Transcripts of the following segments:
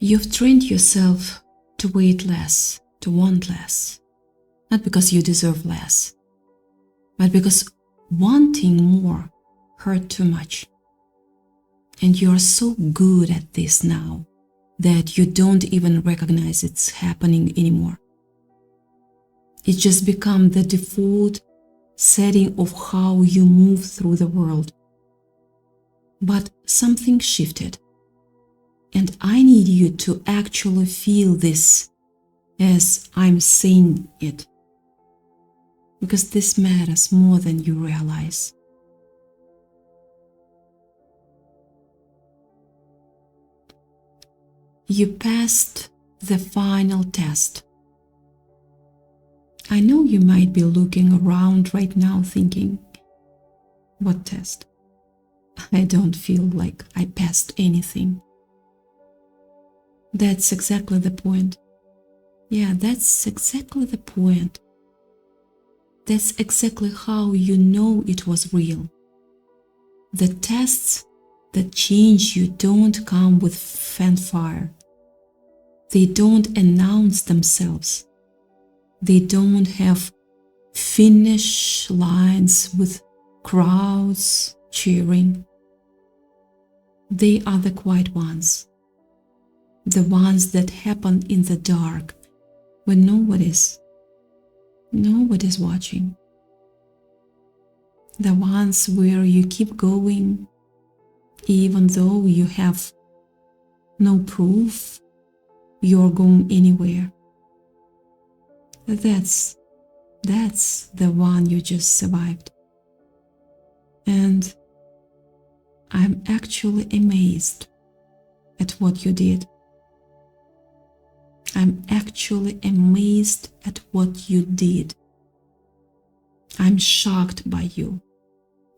You've trained yourself to wait less, to want less, not because you deserve less, but because wanting more hurt too much. And you are so good at this now that you don't even recognize it's happening anymore. It's just become the default setting of how you move through the world. But something shifted. And I need you to actually feel this as I'm saying it, because this matters more than you realize. You passed the final test. I know you might be looking around right now thinking, what test? I don't feel like I passed anything. That's exactly the point. Yeah, that's exactly the point. That's exactly how you know it was real. The tests that change you don't come with fanfare. They don't announce themselves. They don't have finish lines with crowds cheering. They are the quiet ones. The ones that happen in the dark when nobody's watching. The ones where you keep going even though you have no proof you're going anywhere. That's the one you just survived. And I'm actually amazed at what you did. I'm actually amazed at what you did. I'm shocked by you,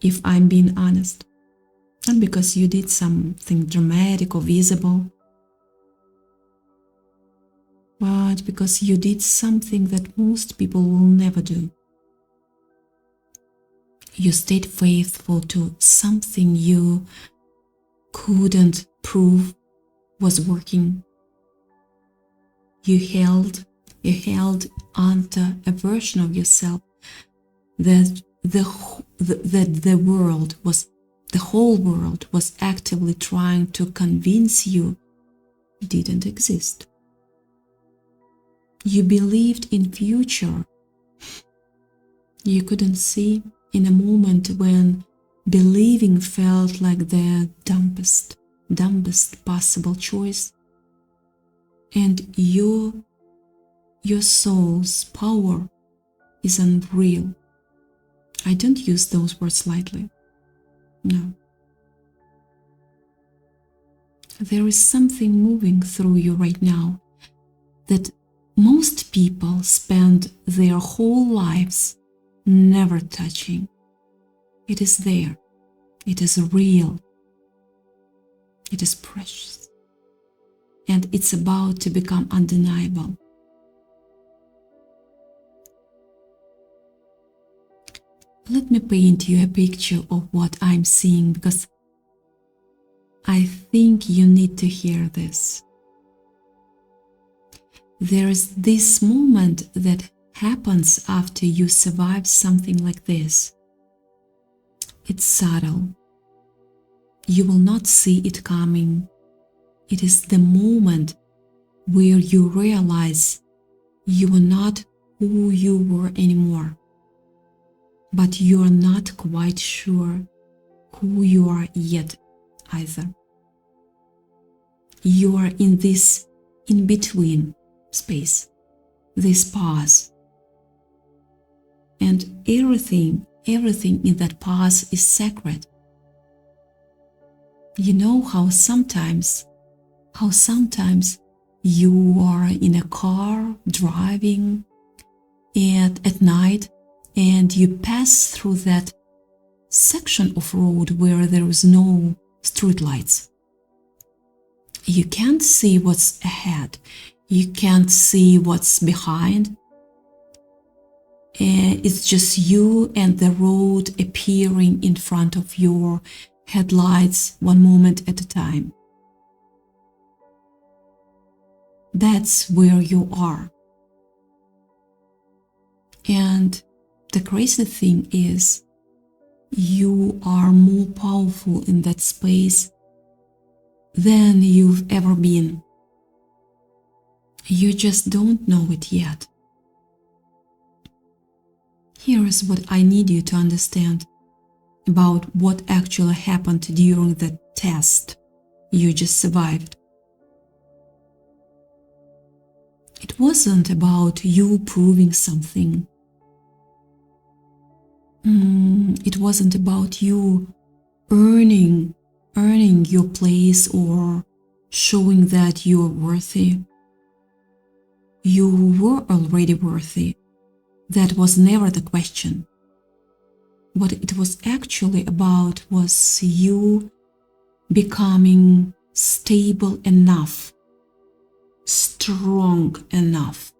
if I'm being honest. Not because you did something dramatic or visible, but because you did something that most people will never do. You stayed faithful to something you couldn't prove was working. You held onto a version of yourself that the whole world was actively trying to convince you didn't exist. You believed in future you couldn't see, in a moment when believing felt like the dumbest possible choice. And your soul's power is unreal. I don't use those words lightly. No. There is something moving through you right now that most people spend their whole lives never touching. It is there. It is real. It is precious. And it's about to become undeniable. Let me paint you a picture of what I'm seeing, because I think you need to hear this. There is this moment that happens after you survive something like this. It's subtle. You will not see it coming. It is the moment where you realize you are not who you were anymore, but you are not quite sure who you are yet either. You are in this in-between space, this pause. And everything in that pause is sacred. You know how sometimes you are in a car driving at night and you pass through that section of road where there is no street lights. You can't see what's ahead. You can't see what's behind. It's just you and the road appearing in front of your headlights one moment at a time. That's where you are. And the crazy thing is, you are more powerful in that space than you've ever been. You just don't know it yet. Here is what I need you to understand about what actually happened during the test you just survived. It wasn't about you proving something. It wasn't about you earning your place or showing that you're worthy. You were already worthy. That was never the question. What it was actually about was you becoming stable enough, strong enough,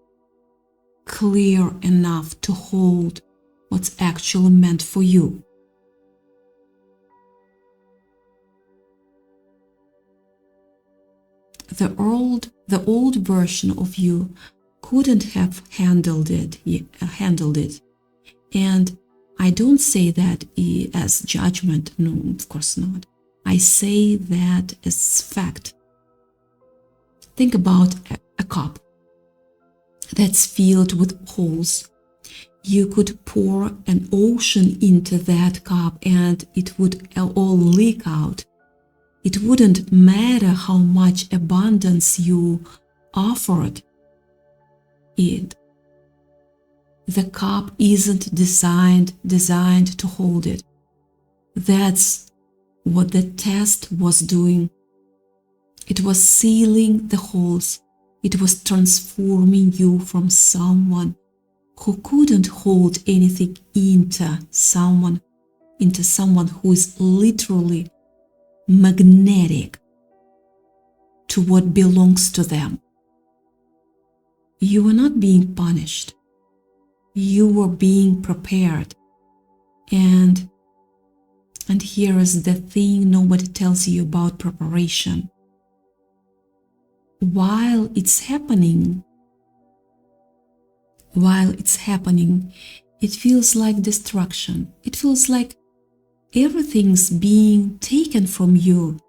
clear enough to hold what's actually meant for you. The old version of you couldn't have handled it. And I don't say that as judgment. No, of course not. I say that as fact. Think about a cup that's filled with holes. You could pour an ocean into that cup and it would all leak out. It wouldn't matter how much abundance you offered it. The cup isn't designed to hold it. That's what the test was doing. It was sealing the holes. It was transforming you from someone who couldn't hold anything into someone who is literally magnetic to what belongs to them. You were not being punished. You were being prepared. And here is the thing nobody tells you about preparation. While it's happening, it feels like destruction. It feels like everything's being taken from you.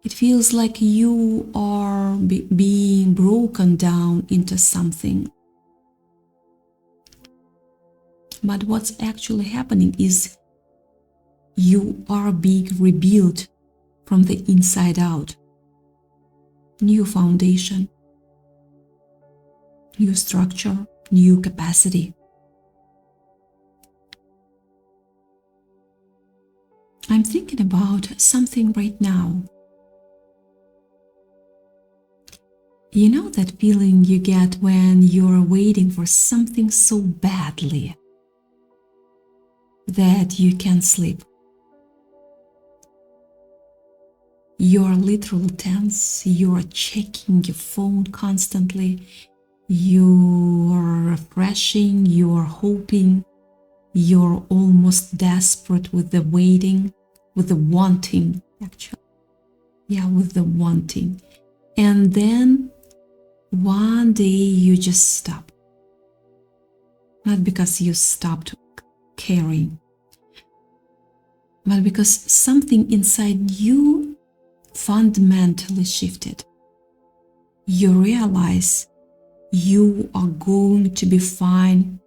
It feels like you are being broken down into something. But what's actually happening is you are being rebuilt from the inside out. New foundation, new structure, new capacity. I'm thinking about something right now. You know that feeling you get when you're waiting for something so badly that you can't sleep? You're literally tense, you're checking your phone constantly, you're refreshing, you're hoping, you're almost desperate with the waiting, with the wanting, actually. Yeah, with the wanting. And then one day you just stop. Not because you stopped caring, but because something inside you fundamentally shifted. You realize you are going to be fine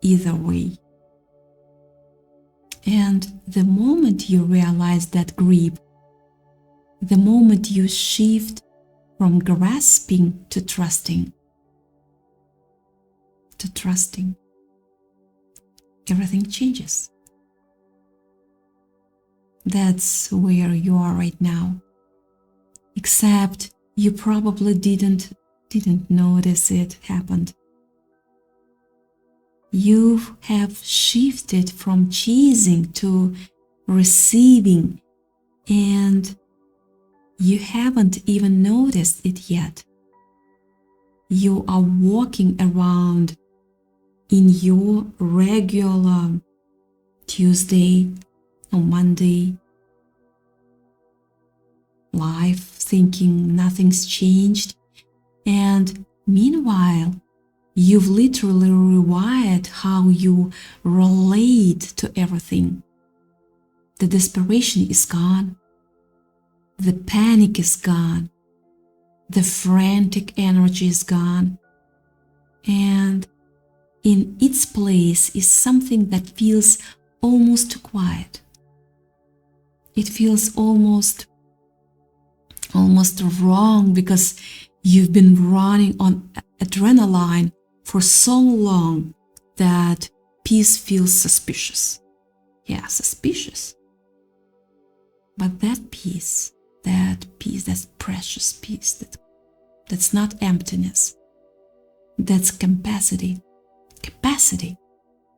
either way. And the moment you realize that grip, the moment you shift from grasping to trusting, everything changes. That's where you are right now. Except you probably didn't notice it happened. You have shifted from chasing to receiving, and you haven't even noticed it yet. You are walking around in your regular Tuesday or Monday life, thinking nothing's changed, And meanwhile, you've literally rewired how you relate to everything. The desperation is gone. The panic is gone. The frantic energy is gone. And in its place is something that feels almost quiet. It feels almost wrong because you've been running on adrenaline for so long that peace feels suspicious. Yeah, suspicious. But that peace, that precious peace, that's not emptiness. That's capacity.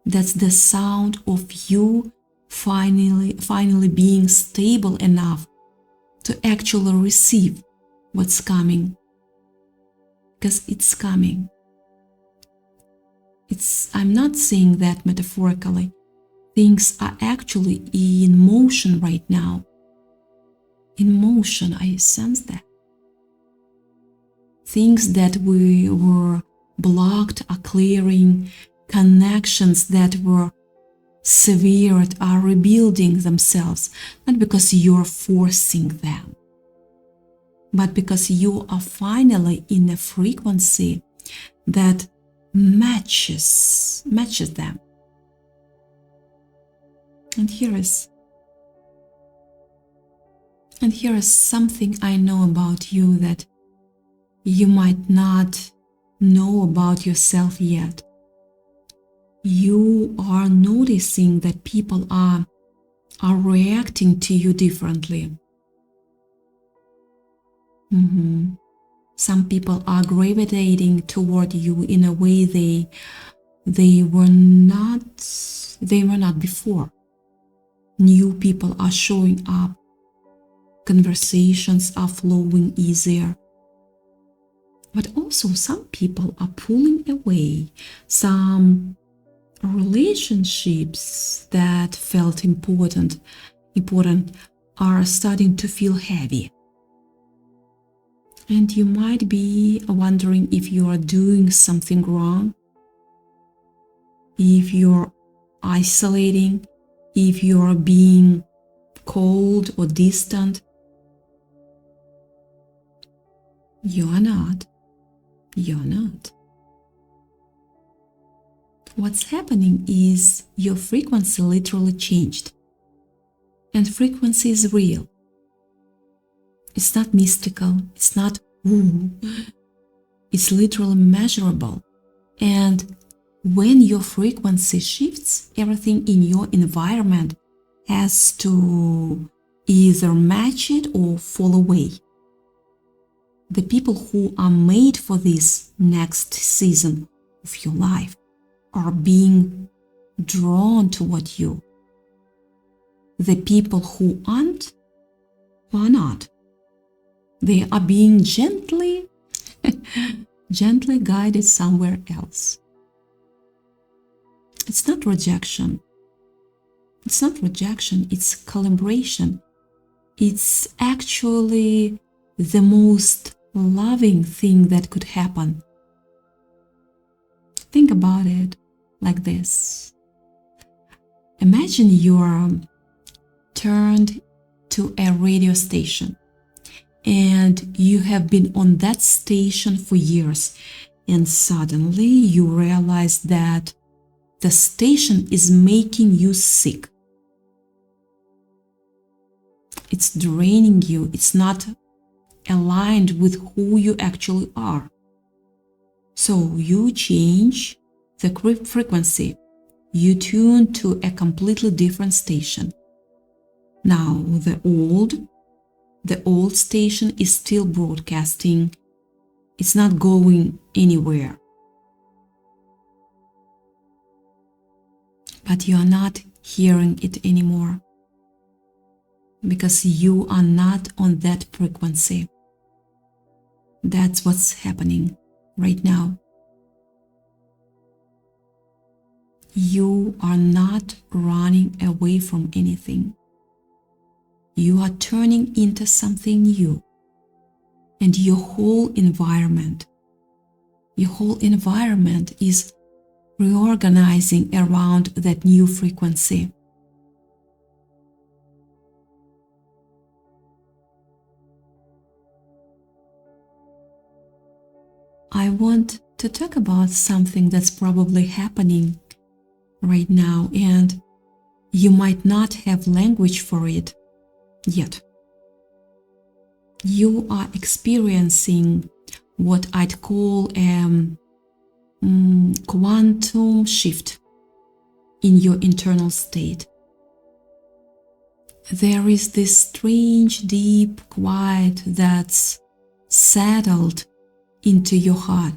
That's the sound of you finally being stable enough to actually receive what's coming. Because it's coming. I'm not saying that metaphorically. Things are actually in motion right now. In motion, I sense that. Things that we were blocked are clearing. Connections that were severed are rebuilding themselves, not because you're forcing them, but because you are finally in a frequency that matches them. And here is something I know about you that you might not know about yourself yet. You are noticing that people are reacting to you differently. Some people are gravitating toward you in a way they were not before. New people are showing up. Conversations are flowing easier. But also some people are pulling away. Some relationships that felt important are starting to feel heavy. And you might be wondering if you are doing something wrong, if you're isolating, if you're being cold or distant. You're not. What's happening is your frequency literally changed. And frequency is real. It's not mystical. It's not woo. It's literally measurable. And when your frequency shifts, everything in your environment has to either match it or fall away. The people who are made for this next season of your life are being drawn toward you. The people who aren't, are not. They are being gently guided somewhere else. It's not rejection. It's calibration. It's actually the most loving thing that could happen. Think about it like this. Imagine you're turned to a radio station and you have been on that station for years, and suddenly you realize that the station is making you sick. It's draining you. It's not aligned with who you actually are. So you change the frequency. You tune to a completely different station. Now the old station is still broadcasting. It's not going anywhere. But you are not hearing it anymore because you are not on that frequency. That's what's happening right now. You are not running away from anything. You are turning into something new, and your whole environment Your whole environment is reorganizing around that new frequency. I want to talk about something that's probably happening right now, and you might not have language for it yet. You are experiencing what I'd call a quantum shift in your internal state. There is this strange, deep quiet that's settled into your heart,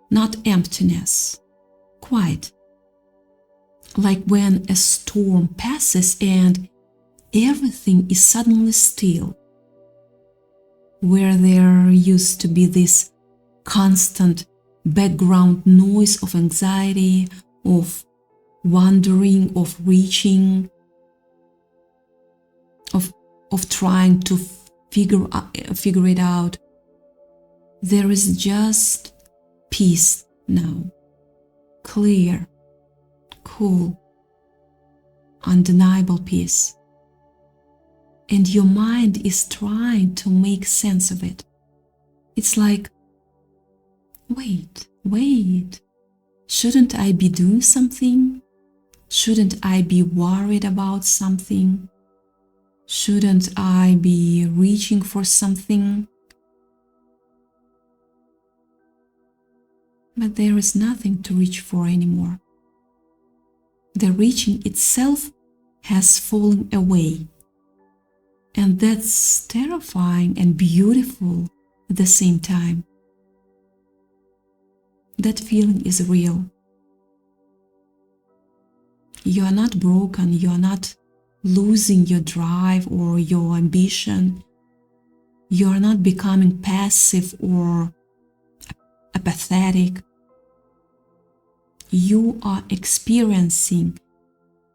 not emptiness, quiet. Like when a storm passes and everything is suddenly still, where there used to be this constant background noise of anxiety, of wondering, of reaching, of trying to figure it out. There is just peace now, clear, cool, undeniable peace. And your mind is trying to make sense of it. It's like, wait, shouldn't I be doing something? Shouldn't I be worried about something? Shouldn't I be reaching for something? But there is nothing to reach for anymore. The reaching itself has fallen away. And that's terrifying and beautiful at the same time. That feeling is real. You are not broken, you are not losing your drive or your ambition. You are not becoming passive or apathetic. You are experiencing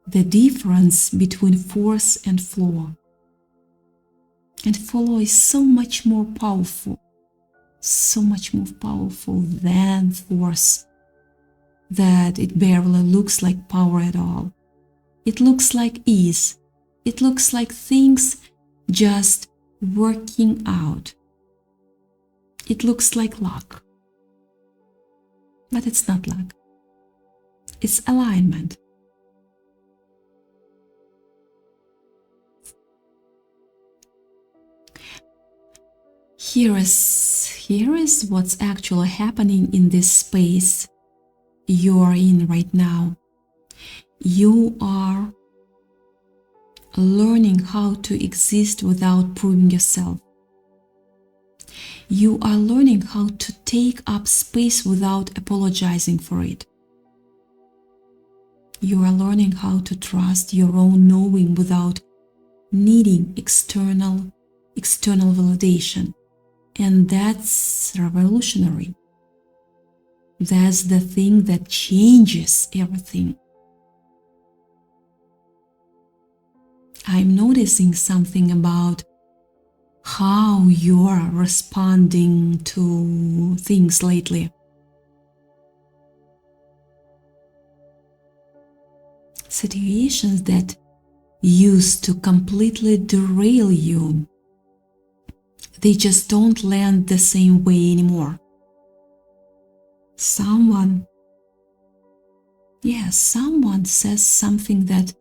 the difference between force and flow. And flow is so much more powerful than force, that it barely looks like power at all. It looks like ease. It looks like things just working out. It looks like luck. But it's not luck. It's alignment. Here is what's actually happening in this space you are in right now. You are learning how to exist without proving yourself. You are learning how to take up space without apologizing for it. You are learning how to trust your own knowing without needing external validation. And that's revolutionary. That's the thing that changes everything. I'm noticing something about how you're responding to things lately. Situations that used to completely derail you, they just don't land the same way anymore. Someone says something that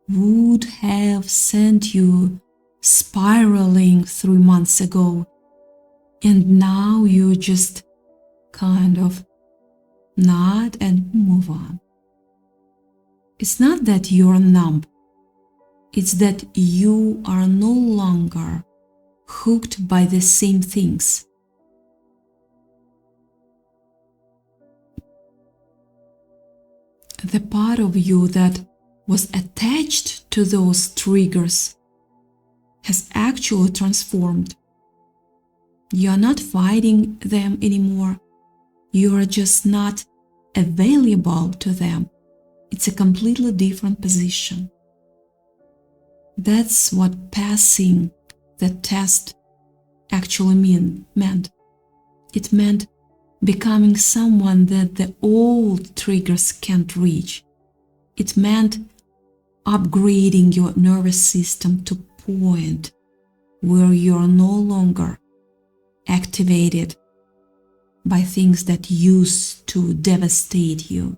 would have sent you spiraling 3 months ago, and now you just kind of nod and move on. It's not that you're numb, it's that you are no longer hooked by the same things. The part of you that was attached to those triggers has actually transformed. You are not fighting them anymore. You are just not available to them. It's a completely different position. That's what passing the test actually meant. It meant becoming someone that the old triggers can't reach. It meant upgrading your nervous system to a point where you're no longer activated by things that used to devastate you.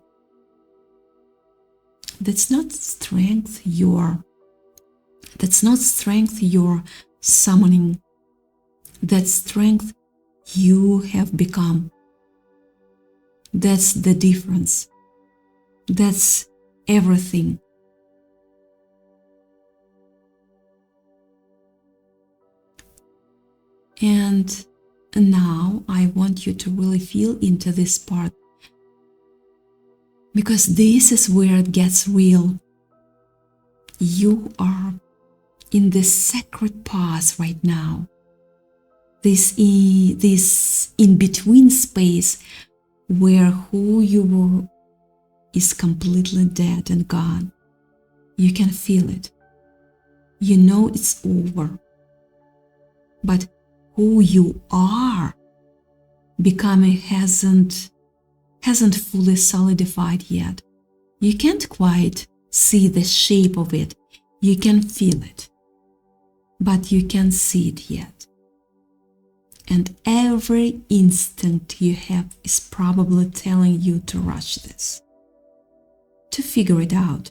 That's not strength you're summoning. That's strength you have become. That's the difference. That's everything. And now I want you to really feel into this part, because this is where it gets real. You are in this sacred pause right now, this in-between space where who you were is completely dead and gone. You can feel it. You know it's over. But who you are becoming hasn't fully solidified yet. You can't quite see the shape of it. You can feel it, but you can't see it yet. And every instinct you have is probably telling you to rush this, to figure it out,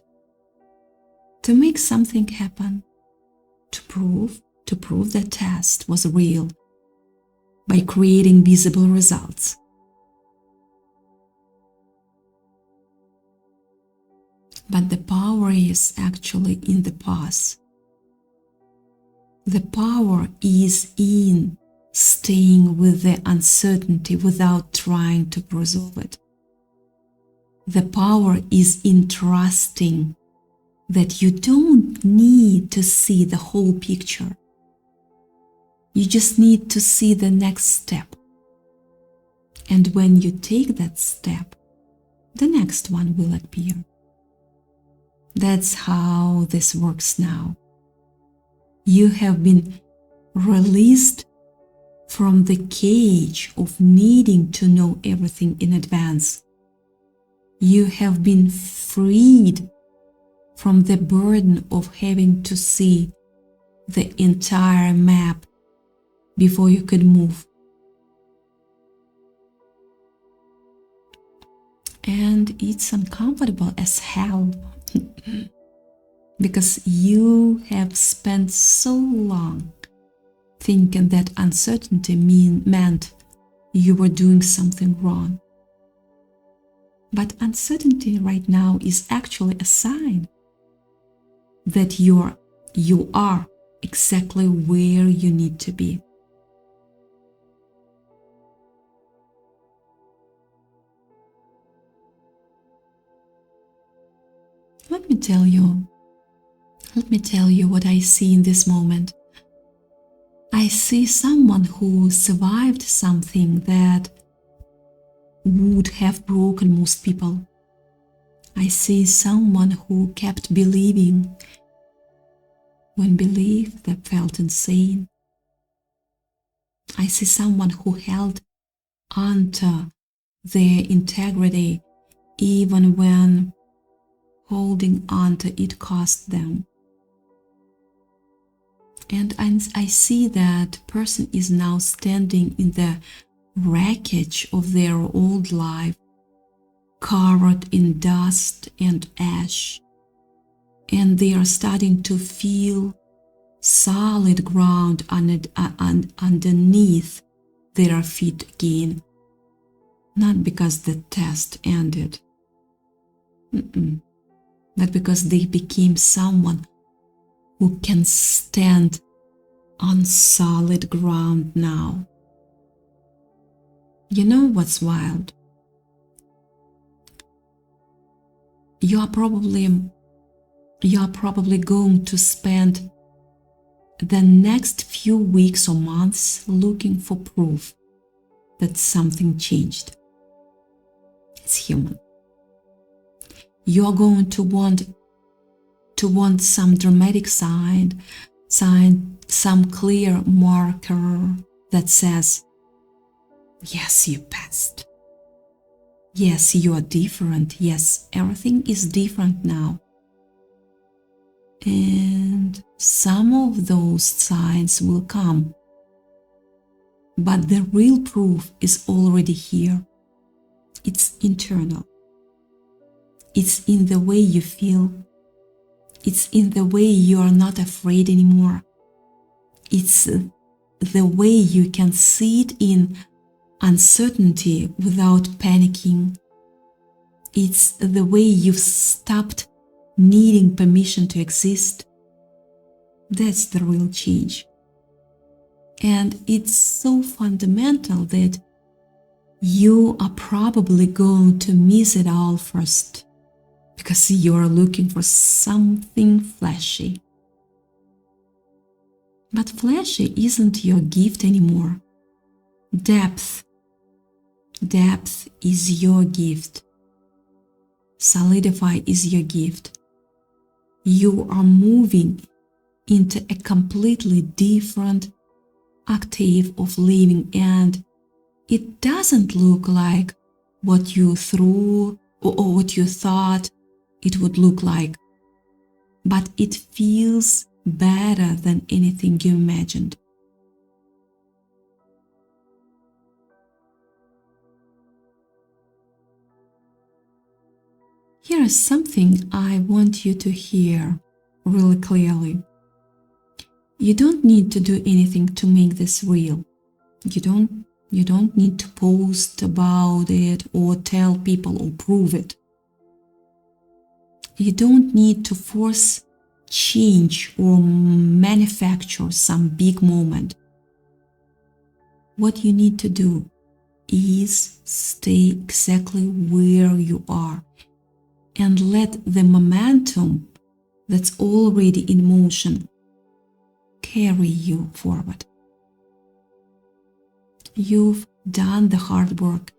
to make something happen, to prove that test was real by creating visible results. But the power is actually in the pause. The power is in staying with the uncertainty without trying to resolve it. The power is in trusting that you don't need to see the whole picture. You just need to see the next step. And when you take that step, the next one will appear. That's how this works now. You have been released from the cage of needing to know everything in advance. You have been freed from the burden of having to see the entire map before you could move. And it's uncomfortable as hell because you have spent so long thinking that uncertainty meant you were doing something wrong. But uncertainty right now is actually a sign that you are exactly where you need to be. Let me tell you what I see in this moment. I see someone who survived something that would have broken most people. I see someone who kept believing when belief that felt insane. I see someone who held onto their integrity even when holding on to it cost them. And I see that person is now standing in the wreckage of their old life, covered in dust and ash, and they are starting to feel solid ground underneath their feet again, not because the test ended, but because they became someone who can stand on solid ground now. You know what's wild? You are probably going to spend the next few weeks or months looking for proof that something changed. It's human. You're going to want some dramatic sign, some clear marker that says Yes, you passed. Yes, you are different. Yes, everything is different now. And some of those signs will come. But the real proof is already here. It's internal. It's in the way you feel. It's in the way you are not afraid anymore. It's the way you can sit in uncertainty without panicking. It's the way you've stopped needing permission to exist. That's the real change. And it's so fundamental that you are probably going to miss it all first because you're looking for something flashy. But flashy isn't your gift anymore. Depth is your gift. Solidify is your gift. You are moving into a completely different octave of living, and it doesn't look like what you threw or what you thought it would look like, but it feels better than anything you imagined. Here is something I want you to hear really clearly. You don't need to do anything to make this real. You don't need to post about it or tell people or prove it. You don't need to force change or manufacture some big moment. What you need to do is stay exactly where you are and let the momentum that's already in motion carry you forward. You've done the hard work.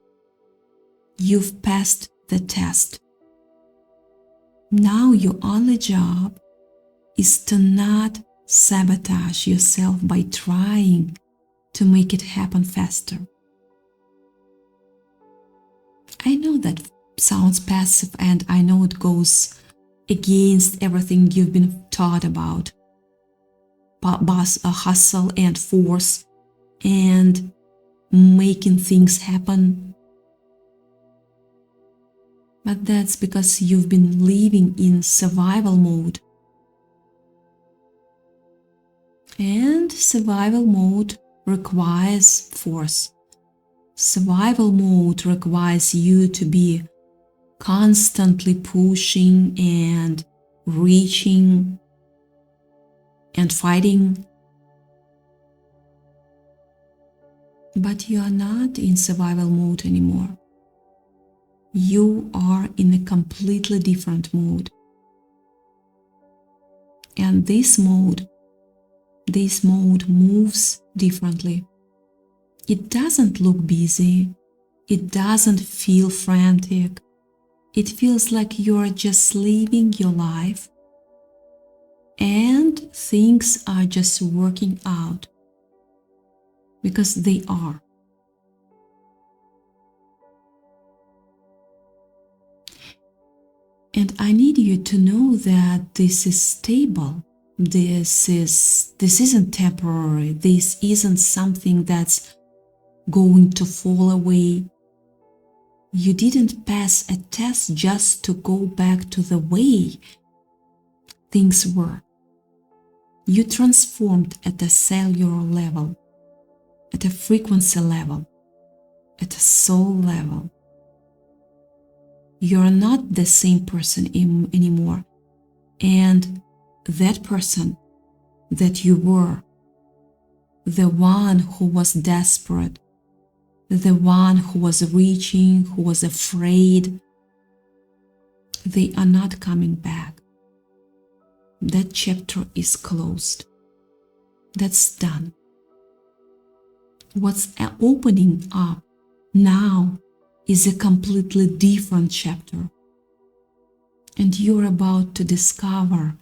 You've passed the test. Now your only job is to not sabotage yourself by trying to make it happen faster. I know that sounds passive, and I know it goes against everything you've been taught about. Hustle and force and making things happen. But that's because you've been living in survival mode. And survival mode requires force. Survival mode requires you to be constantly pushing and reaching and fighting. But you are not in survival mode anymore. You are in a completely different mode. And this mode moves differently. It doesn't look busy. It doesn't feel frantic. It feels like you're just living your life and things are just working out because they are. And I need you to know that this is stable. This isn't temporary. This isn't something that's going to fall away. You didn't pass a test just to go back to the way things were. You transformed at a cellular level, at a frequency level, at a soul level. You're not the same person anymore. And that person that you were, the one who was desperate, the one who was reaching, who was afraid, they are not coming back. That chapter is closed. That's done. What's opening up now is a completely different chapter. And you're about to discover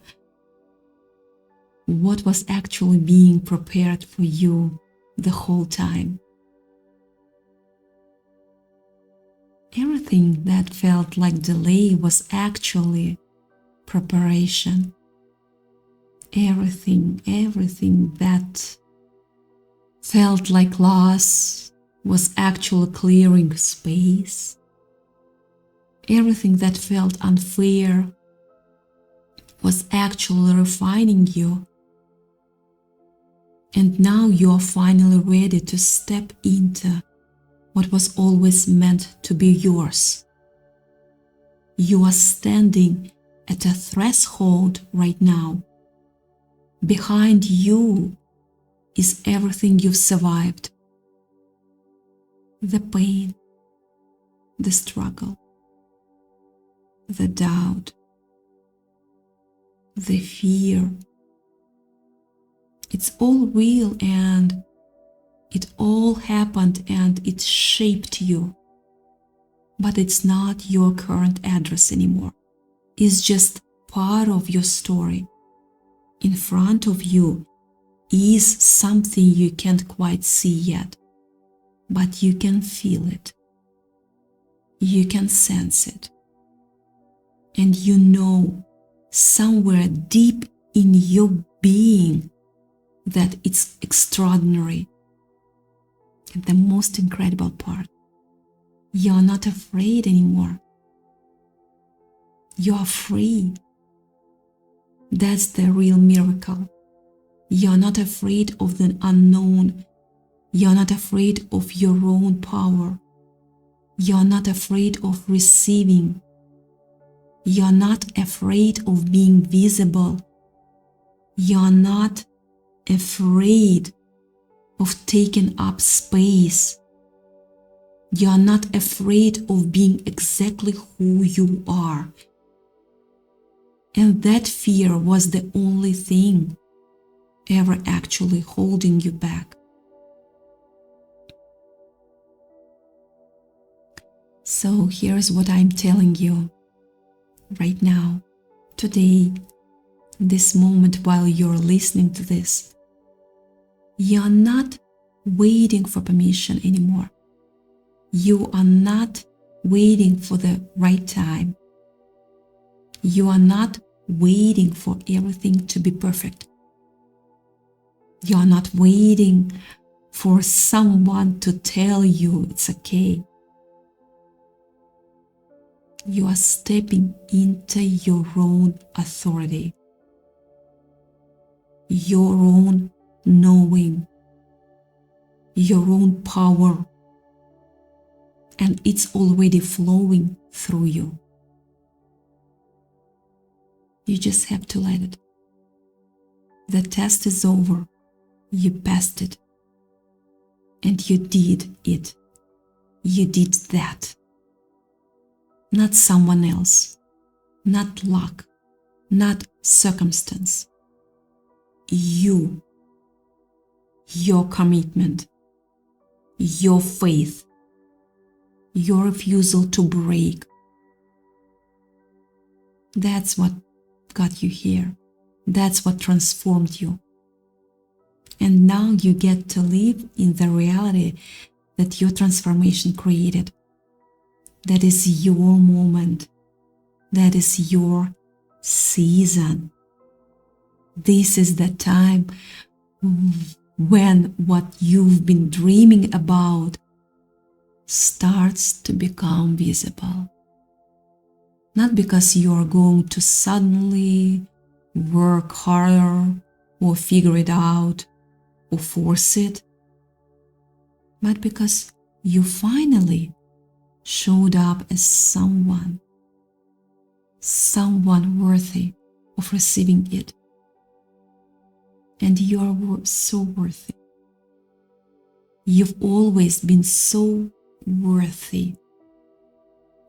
what was actually being prepared for you the whole time. Everything that felt like delay was actually preparation. Everything that felt like loss was actually clearing space. Everything that felt unfair was actually refining you. And now you are finally ready to step into what was always meant to be yours. You are standing at a threshold right now. Behind you is everything you've survived. The pain, the struggle, the doubt, the fear. It's all real and it all happened and it shaped you. But it's not your current address anymore. It's just part of your story. In front of you is something you can't quite see yet, but you can feel it. You can sense it. And you know somewhere deep in your being that it's extraordinary. And the most incredible part, you're not afraid anymore. You're free. That's the real miracle. You're not afraid of the unknown. You're not afraid of your own power. You're not afraid of receiving. You're not afraid of being visible. You're not afraid of taking up space. You're not afraid of being exactly who you are. And that fear was the only thing ever actually holding you back. So here's what I'm telling you right now, today, this moment while you're listening to this. You're not waiting for permission anymore. You are not waiting for the right time. You are not waiting for everything to be perfect. You are not waiting for someone to tell you it's okay. You are stepping into your own authority, your own knowing, your own power, and it's already flowing through you. You just have to let it. The test is over. You passed it. And you did it. You did that. Not someone else. Not luck. Not circumstance. You. Your commitment. Your faith. Your refusal to break. That's what got you here. That's what transformed you. And now you get to live in the reality that your transformation created. That is your moment. That is your season. This is the time when what you've been dreaming about starts to become visible. Not because you are going to suddenly work harder or figure it out or force it, but because you finally showed up as someone worthy of receiving it. And you are so worthy. You've always been so worthy.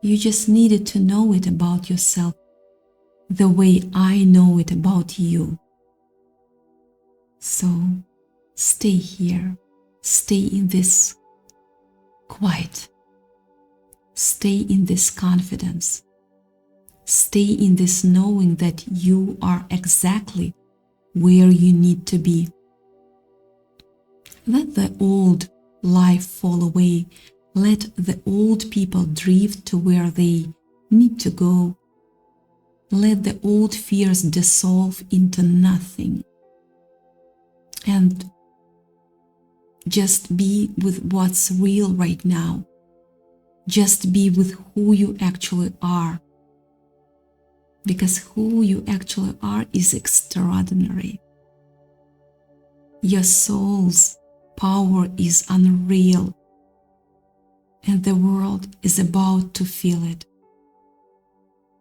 You just needed to know it about yourself the way I know it about you. So stay here, stay in this quiet, stay in this confidence, stay in this knowing that you are exactly where you need to be. Let the old life fall away. Let the old people drift to where they need to go. Let the old fears dissolve into nothing. And just be with what's real right now. Just be with who you actually are. Because who you actually are is extraordinary. Your soul's power is unreal, and the world is about to feel it.